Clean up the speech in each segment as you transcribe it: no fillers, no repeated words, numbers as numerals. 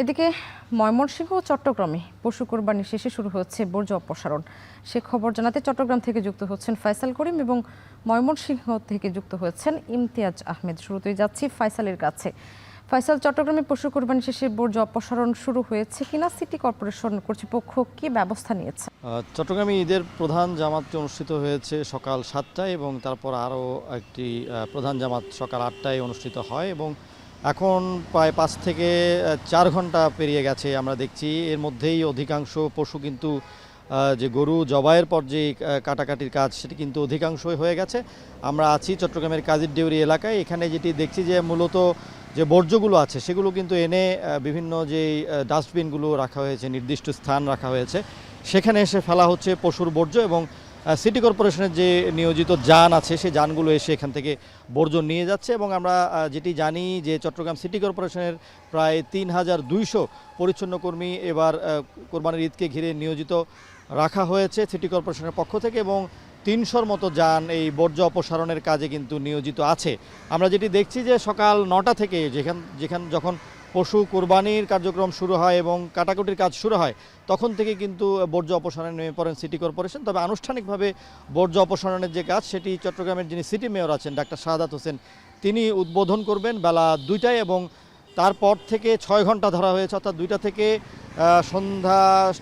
এদিকে ময়মনসিংহ ও চট্টগ্রামে পশু কোরবানি শেষে শুরু হচ্ছে বর্জ্য অপসারণ। সে খবর জানাতে চট্টগ্রাম থেকে যুক্ত হচ্ছেন ফয়সাল করিম এবং ময়মনসিংহ থেকে যুক্ত হয়েছেন ইমতিয়াজ আহমেদ। শুরুতেই যাচ্ছি ফয়সালের কাছে। ফয়সাল, চট্টগ্রামে পশু কোরবানি শেষে বর্জ্য অপসারণ শুরু হয়েছে কিনা, সিটি কর্পোরেশন কর্তৃপক্ষ কি ব্যবস্থা নিয়েছে? চট্টগ্রামে ঈদের প্রধান জামাতটি অনুষ্ঠিত হয়েছে সকাল 7টায় এবং তারপর আরও একটি প্রধান জামাত সকাল 8টায় অনুষ্ঠিত হয় এবং এখন প্রায় 5 থেকে 4 ঘন্টা পেরিয়ে গেছে। আমরা দেখছি এর মধ্যেই অধিকাংশ পশু কিন্তু যে গরু জবাইয়ের পর যে কাটাকাটির কাজ সেটি কিন্তু অধিকাংশই হয়ে গেছে। আমরা আছি চট্টগ্রামের কাজীর ডেউরি এলাকায়। এখানে যেটি দেখছি যে মূলত যে বর্জ্যগুলো আছে সেগুলো কিন্তু এনে বিভিন্ন যে ডাস্টবিনগুলো রাখা হয়েছে, নির্দিষ্ট স্থান রাখা হয়েছে, সেখানে এসে ফেলা হচ্ছে পশুর বর্জ্য এবং সিটি কর্পোরেশনের যে নিয়োজিত যান আছে সেই যানগুলো এসে এখান থেকে বর্জ্য নিয়ে যাচ্ছে। এবং আমরা যেটি জানি যে চট্টগ্রাম সিটি কর্পোরেশনের প্রায় 3200 পরিচ্ছন্ন কর্মী এবার কোরবানির ঈদকে ঘিরে নিয়োজিত রাখা হয়েছে সিটি কর্পোরেশনের পক্ষ থেকে এবং 300-র মতো যান এই বর্জ্য অপসারণের কাজে কিন্তু নিয়োজিত আছে। আমরা যেটি দেখছি যে সকাল 9টা থেকে যখন পশু কোরবানির কার্যক্রম শুরু হয় এবং কাটাকুটির কাজ শুরু হয় তখন থেকে কিন্তু বর্জ্য অপসারণে নেমে পড়েন সিটি কর্পোরেশন। তবে আনুষ্ঠানিকভাবে বর্জ্য অপসারণের যে কাজ সেটি চট্টগ্রামের যিনি সিটি মেয়র আছেন ডাক্তার শাহাদাত হোসেন তিনি উদ্বোধন করবেন বেলা 2টায় এবং তারপর থেকে 6 ঘন্টা ধরা হয়েছে, অর্থাৎ 2টা থেকে সন্ধ্যা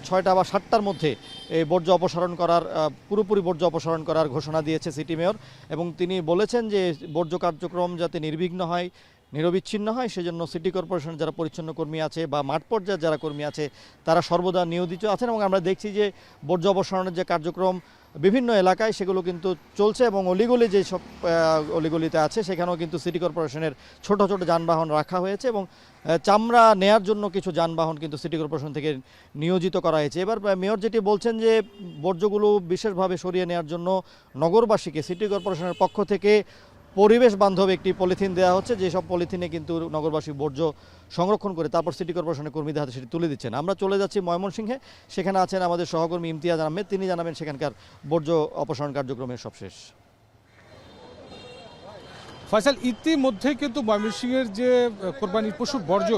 6টা বা 7টার মধ্যে এই বর্জ্য অপসারণ করার পুরোপুরি বর্জ্য অপসারণ করার ঘোষণা দিয়েছে সিটি মেয়র। এবং তিনি বলেছেন যে বর্জ্য কার্যক্রম যাতে নির্বিঘ্ন হয়, নিরবিচ্ছিন্ন হয়, সেজন্য সিটি কর্পোরেশনের যারা পরিচ্ছন্ন কর্মী আছে বা মাঠ পর্যায়ের যারা কর্মী আছে তারা সর্বদা নিয়োজিত আছেন। এবং আমরা দেখছি যে বর্জ্য অপসারণের যে কার্যক্রম বিভিন্ন এলাকায় সেগুলো কিন্তু চলছে এবং অলিগলি যেসব অলিগলিতে আছে সেখানেও কিন্তু সিটি কর্পোরেশনের ছোট ছোট যানবাহন রাখা হয়েছে এবং চামড়া নেয়ার জন্য কিছু যানবাহন কিন্তু সিটি কর্পোরেশন থেকে নিয়োজিত করা হয়েছে। এবার মেয়র যেটি বলছেন যে বর্জ্যগুলো বিশেষভাবে সরিয়ে নেওয়ার জন্য নগরবাসীকে সিটি কর্পোরেশনের পক্ষ থেকে পরিবেশ বান্ধব একটি পলিথিন দেওয়া হচ্ছে, যেসব পলিথিনে কিন্তু নগরবাসী বর্জ্য সংরক্ষণ করে তারপর সিটি কর্পোরেশনের কর্মীদের হাতে সেটি তুলে দিচ্ছেন। আমরা চলে যাচ্ছি ময়মনসিংহে, সেখানে আছেন আমাদের সহকর্মী ইমতিয়াজ আহমেদ, তিনি জানাবেন সেখানকার বর্জ্য অপসারণ কার্যক্রমের সবশেষ। ফয়সাল, ইতিমধ্যেই কিন্তু ময়মনসিংহের যে কোরবানির পশুর বর্জ্য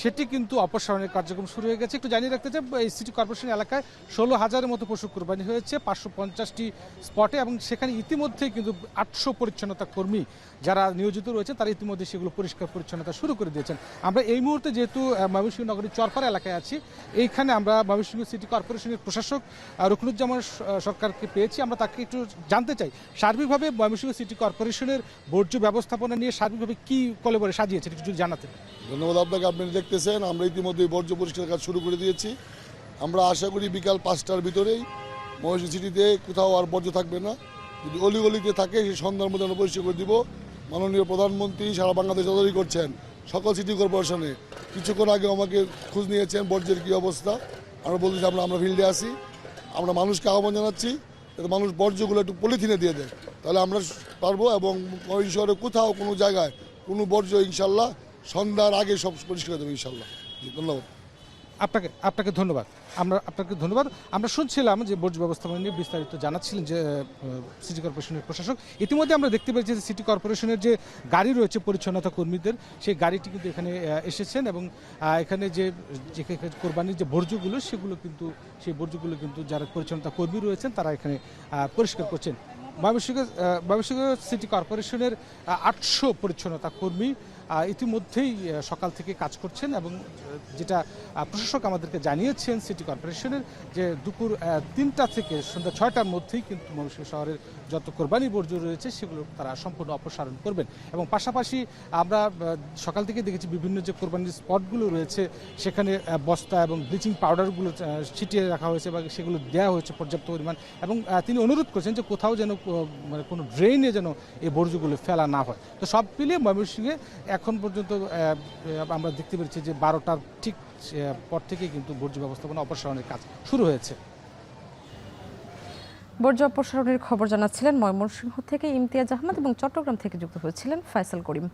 সেটি কিন্তু অপসারণের কার্যক্রম শুরু হয়ে গেছে। একটু জানিয়ে রাখতে চাই, এই সিটি কর্পোরেশন এলাকায় 16,000-এর মতো পশু কোরবানি হয়েছে 550টি স্পটে এবং সেখানে ইতিমধ্যেই কিন্তু 800 পরিচ্ছন্নতা কর্মী যারা নিয়োজিত রয়েছে তারা ইতিমধ্যে সেগুলো পরিষ্কার পরিচ্ছন্নতা শুরু করে দিয়েছেন। আমরা এই মুহূর্তে যেহেতু ময়মনসিংহ নগরীর চরপাড়া এলাকায় আছি, এইখানে আমরা ময়মনসিংহ সিটি কর্পোরেশনের প্রশাসক রুকনুজ্জামান সরকারকে পেয়েছি। আমরা তাকে একটু জানতে চাই সার্বিকভাবে ময়মনসিংহ সিটি কর্পোরেশনের বর্জ্য ব্যবস্থাপনা নিয়ে সার্বিকভাবে কি কলেবরে সাজিয়েছে কিছু জানাতে। ধন্যবাদ আপনাকে। আপনি দেখতেছেন আমরা ইতিমধ্যে বর্জ্য পরিষ্কার কাজ শুরু করে দিয়েছি। আমরা আশা করি বিকাল 5টার ভিতরেই ময়মনসিংহ সিটিতে কোথাও আর বর্জ্য থাকবে না। যদি অলিগলিতে থাকে সেই সন্ধ্যার মধ্যে আমরা পরিষ্কার করে দিব। মাননীয় প্রধানমন্ত্রী সারা বাংলাদেশ তদারকি করছেন সকল সিটি কর্পোরেশনে। কিছুক্ষণ আগে আমাকে খোঁজ নিয়েছেন বর্জ্যের কী অবস্থা। আমরা বলতেছি আমরা ফিল্ডে আসি, আমরা মানুষকে আহ্বান জানাচ্ছি যাতে মানুষ বর্জ্যগুলো একটু পলিথিনে দিয়ে দেয়, তাহলে আমরা পারবো। এবং শহরে কোথাও কোনো জায়গায় কোনো বর্জ্য ইনশাল্লাহ সন্ধ্যার আগে সব পরিষ্কার দেবো ইনশাল্লাহ। ধন্যবাদ আপনাকে ধন্যবাদ। আপনাকে ধন্যবাদ। আমরা শুনছিলাম যে বর্জ্য ব্যবস্থাপনা নিয়ে বিস্তারিত জানাচ্ছিলেন যে সিটি কর্পোরেশনের প্রশাসক। ইতিমধ্যে আমরা দেখতে পেয়েছি যে সিটি কর্পোরেশনের যে গাড়ি রয়েছে পরিচ্ছন্নতা কর্মীদের, সেই গাড়িটি কিন্তু এখানে এসেছেন এবং এখানে যে কোরবানির যে বর্জ্যগুলো সেই বর্জ্যগুলো কিন্তু যারা পরিচ্ছন্নতা কর্মী রয়েছেন তারা এখানে পরিষ্কার করছেন। ময়মনসিংহ সিটি কর্পোরেশনের 800 পরিচ্ছন্নতা কর্মী ইতিমধ্যেই সকাল থেকে কাজ করছেন এবং যেটা প্রশাসক আমাদেরকে জানিয়েছেন সিটি কর্পোরেশনের যে দুপুর 3টা থেকে সন্ধ্যা 6টার মধ্যেই কিন্তু ময়মনসিংহ শহরের যত কোরবানি বর্জ্য রয়েছে সেগুলো তারা সম্পূর্ণ অপসারণ করবেন। এবং পাশাপাশি আমরা সকাল থেকে দেখেছি বিভিন্ন যে কোরবানির স্পটগুলো রয়েছে সেখানে বস্তা এবং ব্লিচিং পাউডারগুলো ছিটিয়ে রাখা হয়েছে বা সেগুলো দেওয়া হয়েছে পর্যাপ্ত পরিমাণ। এবং তিনি অনুরোধ করেছেন যে কোথাও যেন মানে কোনো ড্রেনে যেন এই বর্জ্যগুলো ফেলা না হয়। তো সব মিলিয়ে ময়মনসিংহে এখন পর্যন্ত আমরা দেখতে পেরেছি যে 12টার ঠিক পর থেকে কিন্তু বর্জ্য ব্যবস্থাপনা অপসারণের কাজ শুরু হয়েছে। বর্জ্য অপসারণের খবর জানাচ্ছিলেন ময়মনসিংহ থেকে ইমতিয়াজ আহমেদ এবং চট্টগ্রাম থেকে যুক্ত হয়েছিলেন ফয়সাল করিম।